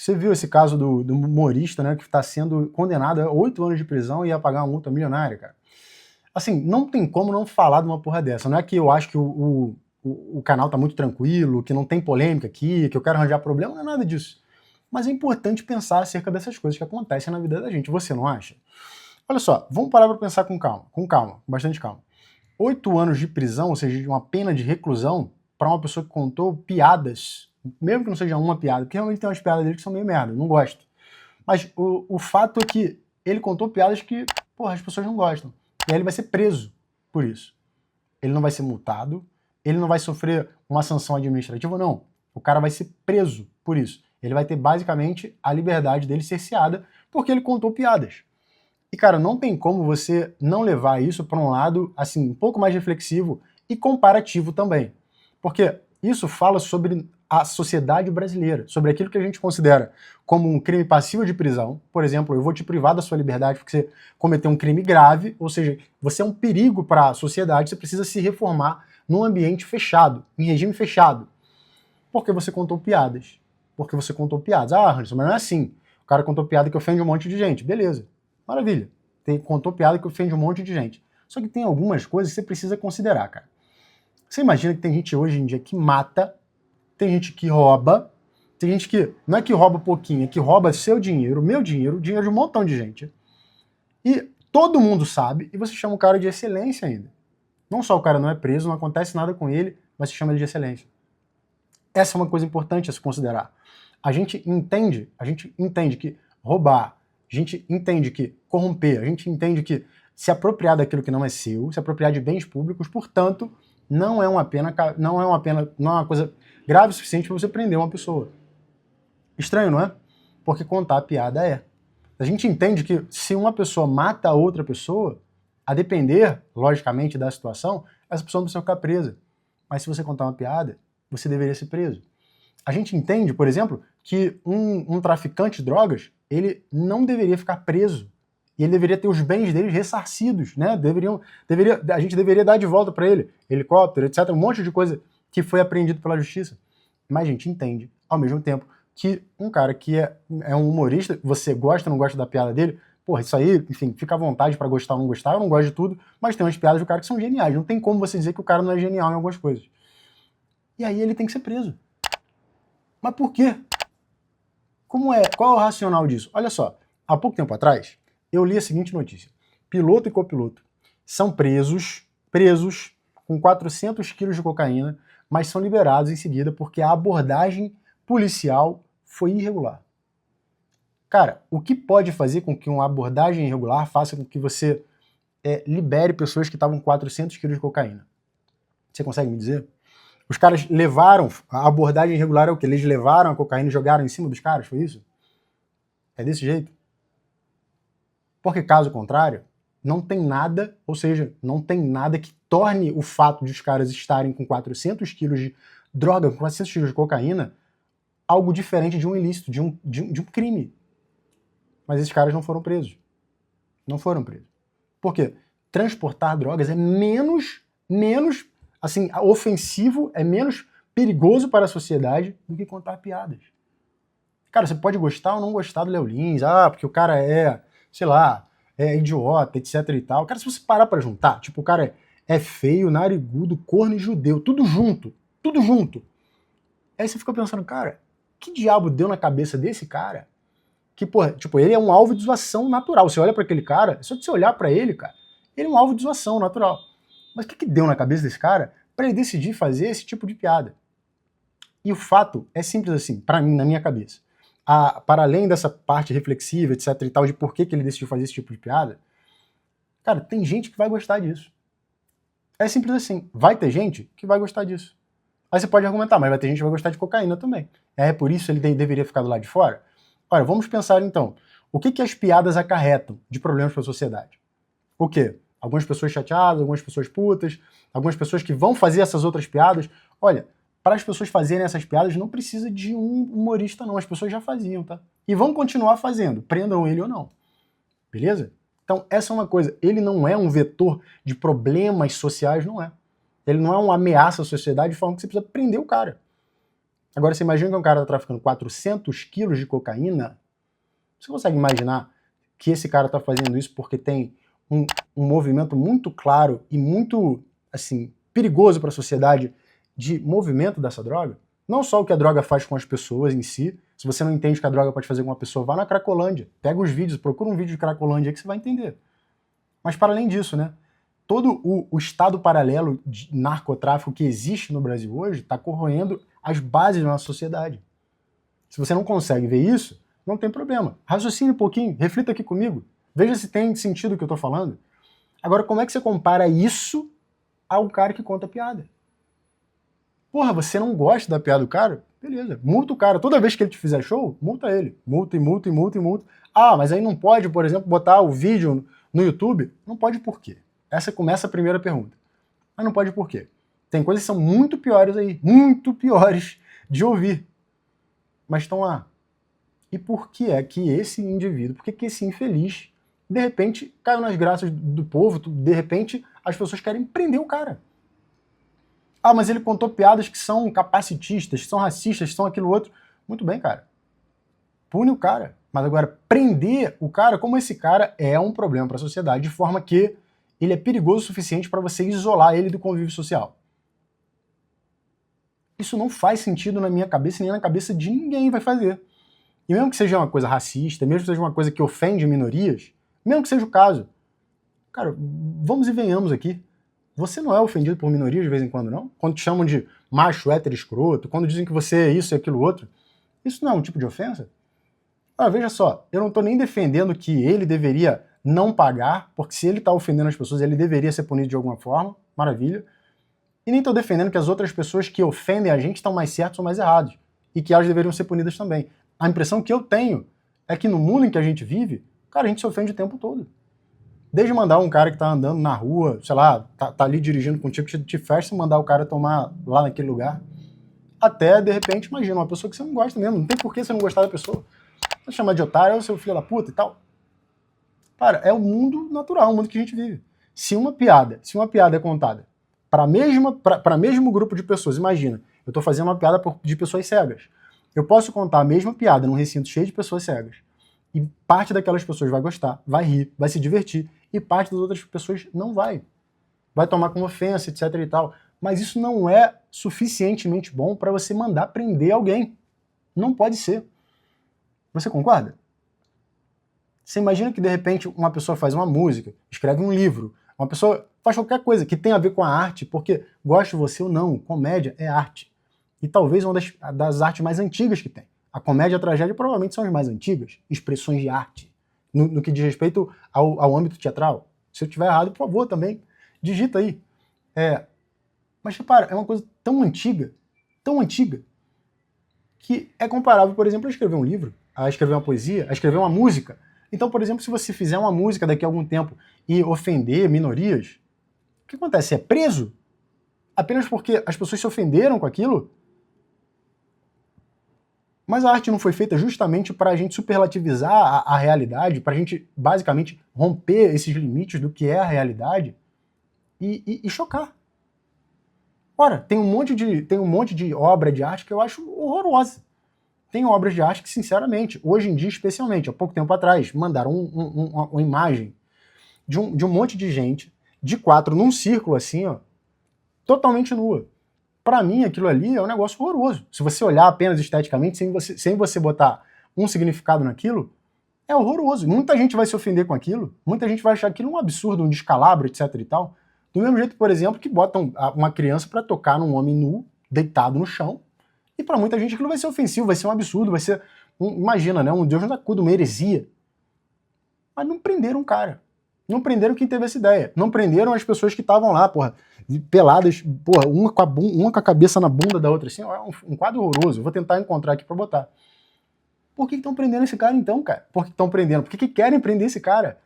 Você viu esse caso do humorista, né, que está sendo condenado a 8 anos de prisão e ia pagar uma multa milionária, cara. Assim, não tem como não falar de uma porra dessa. Não é que eu acho que o canal tá muito tranquilo, que não tem polêmica aqui, que eu quero arranjar problema, não é nada disso. Mas é importante pensar acerca dessas coisas que acontecem na vida da gente. Você não acha? Olha só, vamos parar para pensar com calma, com bastante calma. 8 anos de prisão, ou seja, de uma pena de reclusão, para uma pessoa que contou piadas, mesmo que não seja uma piada, porque realmente tem umas piadas dele que são meio merda, não gosto. Mas o fato é que ele contou piadas que, porra, as pessoas não gostam. E aí ele vai ser preso por isso. Ele não vai ser multado, ele não vai sofrer uma sanção administrativa, não. O cara vai ser preso por isso. Ele vai ter basicamente a liberdade dele cerceada porque ele contou piadas. E, cara, não tem como você não levar isso para um lado, assim, um pouco mais reflexivo e comparativo também. Porque isso fala sobre a sociedade brasileira, sobre aquilo que a gente considera como um crime passivo de prisão. Por exemplo, eu vou te privar da sua liberdade porque você cometeu um crime grave, ou seja, você é um perigo para a sociedade, você precisa se reformar num ambiente fechado, em regime fechado. Porque você contou piadas. Porque você contou piadas. Ah, Anderson, mas não é assim. O cara contou piada que ofende um monte de gente. Beleza. Maravilha. Contou piada que ofende um monte de gente. Só que tem algumas coisas que você precisa considerar, cara. Você imagina que tem gente hoje em dia que mata, tem gente que rouba, tem gente que não é que rouba pouquinho, é que rouba seu dinheiro, meu dinheiro, o dinheiro de um montão de gente. E todo mundo sabe, e você chama o cara de excelência ainda. Não só o cara não é preso, não acontece nada com ele, mas você chama ele de excelência. Essa é uma coisa importante a se considerar. A gente entende que roubar, a gente entende que corromper, a gente entende que se apropriar daquilo que não é seu, se apropriar de bens públicos, portanto, não é uma coisa grave o suficiente para você prender uma pessoa. Estranho, não é? Porque contar piada é. A gente entende que se uma pessoa mata outra pessoa, a depender, logicamente, da situação, essa pessoa não precisa ficar presa. Mas se você contar uma piada, você deveria ser preso. A gente entende, por exemplo, que um traficante de drogas, ele não deveria ficar preso. E ele deveria ter os bens dele ressarcidos, né? A gente deveria dar de volta para ele, helicóptero, etc. Um monte de coisa que foi apreendido pela justiça. Mas a gente entende, ao mesmo tempo, que um cara que é um humorista, você gosta ou não gosta da piada dele, porra, isso aí, enfim, fica à vontade para gostar ou não gostar, eu não gosto de tudo, mas tem umas piadas do cara que são geniais. Não tem como você dizer que o cara não é genial em algumas coisas. E aí ele tem que ser preso. Mas por quê? Qual é o racional disso? Olha só, há pouco tempo atrás, eu li a seguinte notícia. Piloto e copiloto são presos com 400 quilos de cocaína, mas são liberados em seguida porque a abordagem policial foi irregular. Cara, o que pode fazer com que uma abordagem irregular faça com que você libere pessoas que estavam com 400 quilos de cocaína? Você consegue me dizer? Os caras levaram, a abordagem irregular é o quê? Eles levaram a cocaína e jogaram em cima dos caras, foi isso? É desse jeito? Porque caso contrário, não tem nada, ou seja, não tem nada que torne o fato de os caras estarem com 400 quilos de droga, com 400 quilos de cocaína, algo diferente de um ilícito, de um crime. Mas esses caras não foram presos. Não foram presos. Por quê? Transportar drogas é menos assim, ofensivo, é menos perigoso para a sociedade do que contar piadas. Cara, você pode gostar ou não gostar do Léo Lins, porque o cara sei lá, é idiota, etc e tal. Cara, se você parar pra juntar, tipo, o cara é feio, narigudo, corno e judeu, tudo junto. Aí você fica pensando, cara, que diabo deu na cabeça desse cara? Que, porra, tipo, ele é um alvo de zoação natural. Você olha pra aquele cara, só de você olhar pra ele, cara, ele é um alvo de zoação natural. Mas o que deu na cabeça desse cara para ele decidir fazer esse tipo de piada? E o fato é simples assim, para mim, na minha cabeça. Para além dessa parte reflexiva, etc e tal, de por que ele decidiu fazer esse tipo de piada, cara, tem gente que vai gostar disso. É simples assim. Vai ter gente que vai gostar disso. Aí você pode argumentar, mas vai ter gente que vai gostar de cocaína também. É por isso ele deveria ficar do lado de fora? Olha, vamos pensar então. O que as piadas acarretam de problemas para a sociedade? O quê? Algumas pessoas chateadas, algumas pessoas putas, algumas pessoas que vão fazer essas outras piadas. Olha, para as pessoas fazerem essas piadas não precisa de um humorista não, as pessoas já faziam, tá? E vão continuar fazendo, prendam ele ou não. Beleza? Então essa é uma coisa, ele não é um vetor de problemas sociais, não é. Ele não é uma ameaça à sociedade de forma que você precisa prender o cara. Agora, você imagina que um cara tá traficando 400 quilos de cocaína? Você consegue imaginar que esse cara tá fazendo isso porque tem um movimento muito claro e muito, assim, perigoso para a sociedade de movimento dessa droga? Não só o que a droga faz com as pessoas em si. Se você não entende o que a droga pode fazer com uma pessoa, vá na Cracolândia, pega os vídeos, procura um vídeo de Cracolândia que você vai entender. Mas para além disso, né, todo o estado paralelo de narcotráfico que existe no Brasil hoje está corroendo as bases da nossa sociedade. Se você não consegue ver isso, não tem problema. Raciocine um pouquinho, reflita aqui comigo, veja se tem sentido o que eu estou falando. Agora, como é que você compara isso ao cara que conta piada? Porra, você não gosta da piada do cara? Beleza, multa o cara. Toda vez que ele te fizer show, multa ele. Multa e multa e multa e multa. Ah, mas aí não pode, por exemplo, botar o vídeo no YouTube? Não pode por quê? Essa começa a primeira pergunta. Mas não pode por quê? Tem coisas que são muito piores aí, muito piores de ouvir. Mas estão lá. E por que é que esse indivíduo, por que esse infeliz, de repente, caiu nas graças do povo, de repente as pessoas querem prender o cara? Ah, mas ele contou piadas que são capacitistas, que são racistas, que são aquilo outro. Muito bem, cara. Pune o cara. Mas agora, prender o cara, como esse cara é um problema para a sociedade, de forma que ele é perigoso o suficiente para você isolar ele do convívio social. Isso não faz sentido na minha cabeça, nem na cabeça de ninguém vai fazer. E mesmo que seja uma coisa racista, mesmo que seja uma coisa que ofende minorias, mesmo que seja o caso, cara, vamos e venhamos aqui. Você não é ofendido por minorias de vez em quando, não? Quando te chamam de macho, hétero, escroto, quando dizem que você é isso e aquilo outro, isso não é um tipo de ofensa? Ah, veja só, eu não estou nem defendendo que ele deveria não pagar, porque se ele está ofendendo as pessoas, ele deveria ser punido de alguma forma, maravilha. E nem estou defendendo que as outras pessoas que ofendem a gente estão mais certas ou mais erradas, e que elas deveriam ser punidas também. A impressão que eu tenho é que no mundo em que a gente vive, cara, a gente se ofende o tempo todo. Desde mandar um cara que tá andando na rua, sei lá, tá ali dirigindo contigo, te fecha e mandar o cara tomar lá naquele lugar, até, de repente, imagina, uma pessoa que você não gosta mesmo, não tem por que você não gostar da pessoa. Você chamar de otário, é o seu filho da puta e tal. Cara, é o mundo natural, o mundo que a gente vive. Se uma piada é contada para mesmo grupo de pessoas, imagina, eu tô fazendo uma piada de pessoas cegas. Eu posso contar a mesma piada num recinto cheio de pessoas cegas. E parte daquelas pessoas vai gostar, vai rir, vai se divertir, e parte das outras pessoas não vai. Vai tomar como ofensa, etc e tal. Mas isso não é suficientemente bom para você mandar prender alguém. Não pode ser. Você concorda? Você imagina que de repente uma pessoa faz uma música, escreve um livro, uma pessoa faz qualquer coisa que tenha a ver com a arte, porque goste você ou não, comédia é arte. E talvez uma das artes mais antigas que tem. A comédia e a tragédia provavelmente são as mais antigas, expressões de arte, no que diz respeito ao âmbito teatral. Se eu estiver errado, por favor, também digita aí. Mas repara, é uma coisa tão antiga, que é comparável, por exemplo, a escrever um livro, a escrever uma poesia, a escrever uma música. Então, por exemplo, se você fizer uma música daqui a algum tempo e ofender minorias, o que acontece? Você é preso? Apenas porque as pessoas se ofenderam com aquilo? Mas a arte não foi feita justamente para a gente superlativizar a realidade, para a gente, basicamente, romper esses limites do que é a realidade e chocar. Ora, tem um monte de obra de arte que eu acho horrorosa. Tem obras de arte que, sinceramente, hoje em dia especialmente, há pouco tempo atrás, mandaram uma imagem de um monte de gente, de quatro, num círculo assim, ó, totalmente nua. Pra mim, aquilo ali é um negócio horroroso. Se você olhar apenas esteticamente, sem você botar um significado naquilo, é horroroso. Muita gente vai se ofender com aquilo, muita gente vai achar aquilo um absurdo, um descalabro, etc e tal. Do mesmo jeito, por exemplo, que botam uma criança pra tocar num homem nu, deitado no chão, e pra muita gente aquilo vai ser ofensivo, vai ser um absurdo, vai ser, imagina, né, um Deus no acudo, uma heresia. Mas não prenderam o cara. Não prenderam quem teve essa ideia. Não prenderam as pessoas que estavam lá, porra, peladas, porra, uma com a cabeça na bunda da outra, assim, um quadro horroroso. Vou tentar encontrar aqui pra botar. Por que estão prendendo esse cara então, cara? Por que estão prendendo? Por que querem prender esse cara?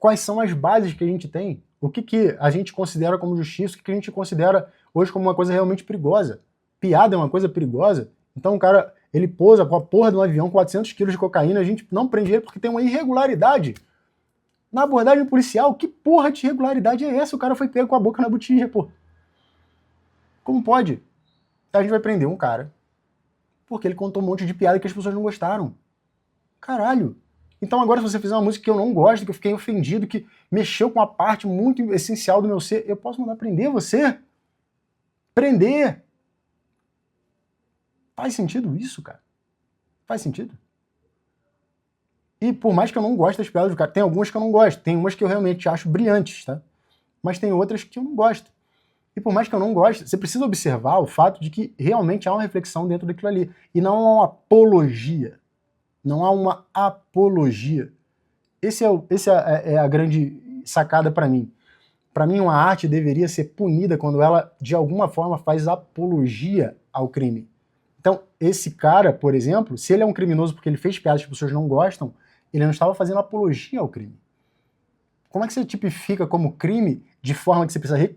Quais são as bases que a gente tem? O que a gente considera como justiça? O que a gente considera hoje como uma coisa realmente perigosa? Piada é uma coisa perigosa? Então o cara, ele pousa com a porra de um avião, 400 quilos de cocaína, a gente não prende ele porque tem uma irregularidade na abordagem policial. Que porra de irregularidade é essa? O cara foi pego com a boca na botija, pô. Como pode? A gente vai prender um cara Porque ele contou um monte de piada que as pessoas não gostaram. Caralho! Então agora se você fizer uma música que eu não gosto, que eu fiquei ofendido, que mexeu com uma parte muito essencial do meu ser, eu posso mandar prender você? Prender! Faz sentido isso, cara? Faz sentido? E por mais que eu não goste das piadas do cara, tem algumas que eu não gosto, tem umas que eu realmente acho brilhantes, tá? Mas tem outras que eu não gosto. E por mais que eu não goste, você precisa observar o fato de que realmente há uma reflexão dentro daquilo ali. E não há uma apologia. Não há uma apologia. Essa é a grande sacada para mim. Para mim, uma arte deveria ser punida quando ela, de alguma forma, faz apologia ao crime. Então, esse cara, por exemplo, se ele é um criminoso porque ele fez piadas que as pessoas não gostam, ele não estava fazendo apologia ao crime. Como é que você tipifica como crime de forma que você precisa,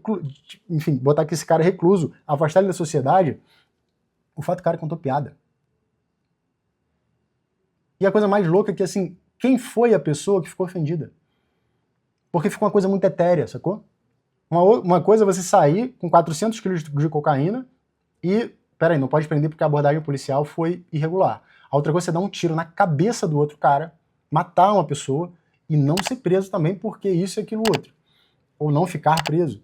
enfim, botar que esse cara é recluso, afastar ele da sociedade, o fato que o cara contou piada? E a coisa mais louca é que, assim, quem foi a pessoa que ficou ofendida? Porque ficou uma coisa muito etérea, sacou? Uma coisa é você sair com 400 quilos de cocaína e, peraí, não pode prender porque a abordagem policial foi irregular. A outra coisa é você dar um tiro na cabeça do outro cara, matar uma pessoa e não ser preso também porque isso e aquilo outro. Ou não ficar preso.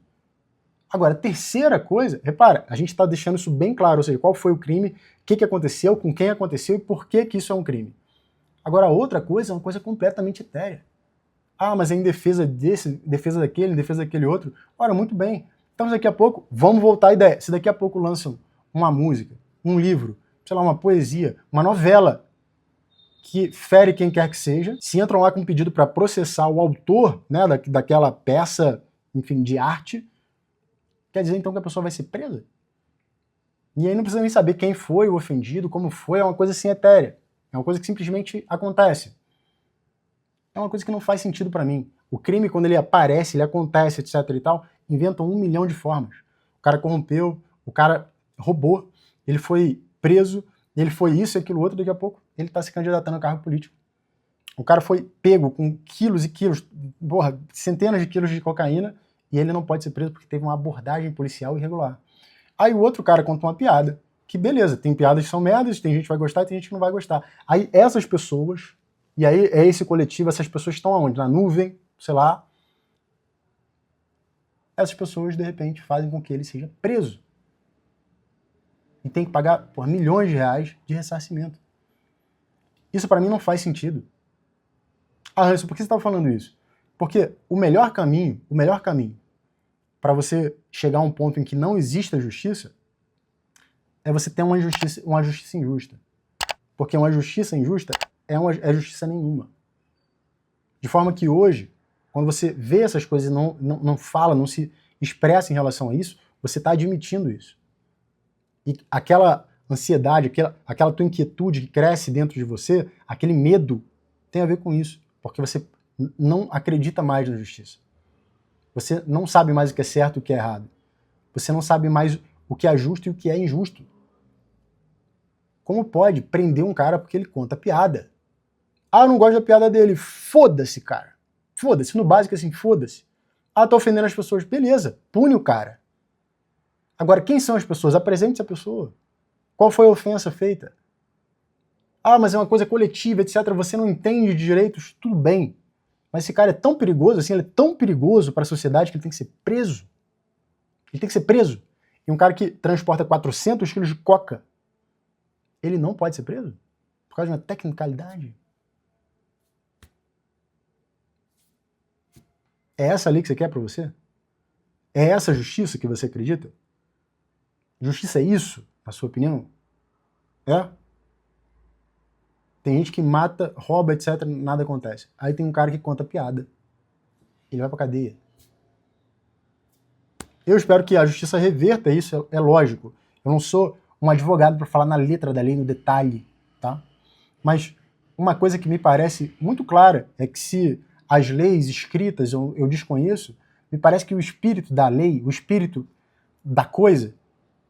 Agora, a terceira coisa, repara, a gente está deixando isso bem claro, ou seja, qual foi o crime, o que aconteceu, com quem aconteceu e por que isso é um crime. Agora, a outra coisa é uma coisa completamente etérea. Ah, mas é em defesa desse, em defesa daquele, em defesa daquele outro. Ora, muito bem. Então, daqui a pouco, vamos voltar à ideia. Se daqui a pouco lançam uma música, um livro, sei lá, uma poesia, uma novela, que fere quem quer que seja, se entram lá com um pedido para processar o autor, né, daquela peça, enfim, de arte, quer dizer então que a pessoa vai ser presa? E aí não precisa nem saber quem foi o ofendido, como foi, é uma coisa assim etérea. É uma coisa que simplesmente acontece. É uma coisa que não faz sentido para mim. O crime, quando ele aparece, ele acontece, etc e tal, inventam 1 milhão de formas. O cara corrompeu, o cara roubou, ele foi preso, ele foi isso e aquilo outro, daqui a pouco ele está se candidatando a cargo político. O cara foi pego com quilos e quilos, porra, centenas de quilos de cocaína, e ele não pode ser preso porque teve uma abordagem policial irregular. Aí o outro cara conta uma piada, que beleza, tem piadas que são merdas, tem gente que vai gostar e tem gente que não vai gostar. Aí essas pessoas, e aí é esse coletivo, essas pessoas estão aonde? Na nuvem, sei lá. Essas pessoas, de repente, fazem com que ele seja preso. E tem que pagar por milhões de reais de ressarcimento. Isso para mim não faz sentido. Ah, Hanson, por que você estava falando isso? Porque o melhor caminho para você chegar a um ponto em que não exista justiça é você ter uma justiça injusta. Porque uma justiça injusta é justiça nenhuma. De forma que hoje, quando você vê essas coisas e não fala, não se expressa em relação a isso, você está admitindo isso. E aquela ansiedade, aquela tua inquietude que cresce dentro de você, aquele medo, tem a ver com isso. Porque você não acredita mais na justiça. Você não sabe mais o que é certo e o que é errado. Você não sabe mais o que é justo e o que é injusto. Como pode prender um cara porque ele conta piada? Ah, eu não gosto da piada dele. Foda-se, cara. Foda-se. No básico, assim, foda-se. Ah, tá ofendendo as pessoas. Beleza, pune o cara. Agora, quem são as pessoas? Apresente essa pessoa. Qual foi a ofensa feita? Ah, mas é uma coisa coletiva, etc. Você não entende de direitos, tudo bem. Mas esse cara é tão perigoso, assim, ele é tão perigoso para a sociedade que ele tem que ser preso. Ele tem que ser preso. E um cara que transporta 400 quilos de coca, ele não pode ser preso? Por causa de uma tecnicalidade? É essa lei que você quer para você? É essa justiça que você acredita? Justiça é isso, na sua opinião? É? Tem gente que mata, rouba, etc, nada acontece. Aí tem um cara que conta piada. Ele vai pra cadeia. Eu espero que a justiça reverta isso, é lógico. Eu não sou um advogado para falar na letra da lei, no detalhe, tá? Mas uma coisa que me parece muito clara é que se as leis escritas eu desconheço, me parece que o espírito da lei, o espírito da coisa,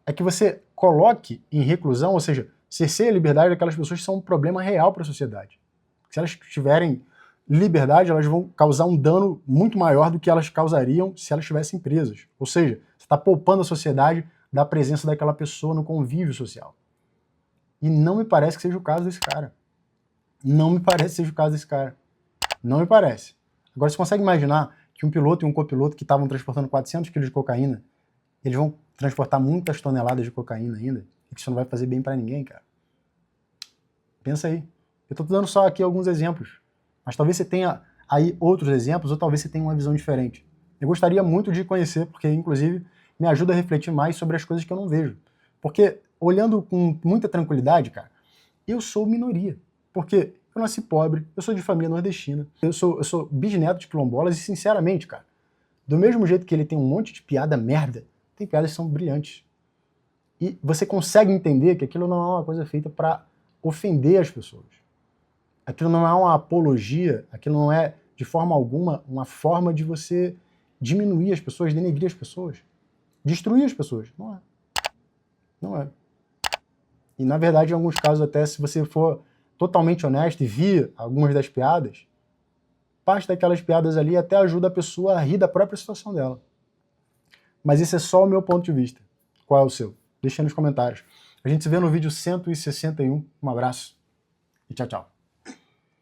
é que você coloque em reclusão, ou seja, cerceia a liberdade daquelas pessoas que são um problema real para a sociedade. Se elas tiverem liberdade, elas vão causar um dano muito maior do que elas causariam se elas estivessem presas. Ou seja, você está poupando a sociedade da presença daquela pessoa no convívio social. E não me parece que seja o caso desse cara. Não me parece que seja o caso desse cara. Não me parece. Agora, você consegue imaginar que um piloto e um copiloto que estavam transportando 400 quilos de cocaína, eles vão transportar muitas toneladas de cocaína ainda? E que isso não vai fazer bem pra ninguém, cara? Pensa aí. Eu tô dando só aqui alguns exemplos. Mas talvez você tenha aí outros exemplos, ou talvez você tenha uma visão diferente. Eu gostaria muito de conhecer, porque, inclusive, me ajuda a refletir mais sobre as coisas que eu não vejo. Porque, olhando com muita tranquilidade, cara, eu sou minoria. Porque eu nasci pobre, eu sou de família nordestina, eu sou bisneto de quilombolas e, sinceramente, cara, do mesmo jeito que ele tem um monte de piada merda, tem piadas que são brilhantes. E você consegue entender que aquilo não é uma coisa feita para ofender as pessoas. Aquilo não é uma apologia, aquilo não é, de forma alguma, uma forma de você diminuir as pessoas, denegrir as pessoas, destruir as pessoas. Não é. Não é. E, na verdade, em alguns casos, até se você for totalmente honesto e vir algumas das piadas, parte daquelas piadas ali até ajuda a pessoa a rir da própria situação dela. Mas esse é só o meu ponto de vista. Qual é o seu? Deixa aí nos comentários. A gente se vê no vídeo 161. Um abraço e tchau, tchau.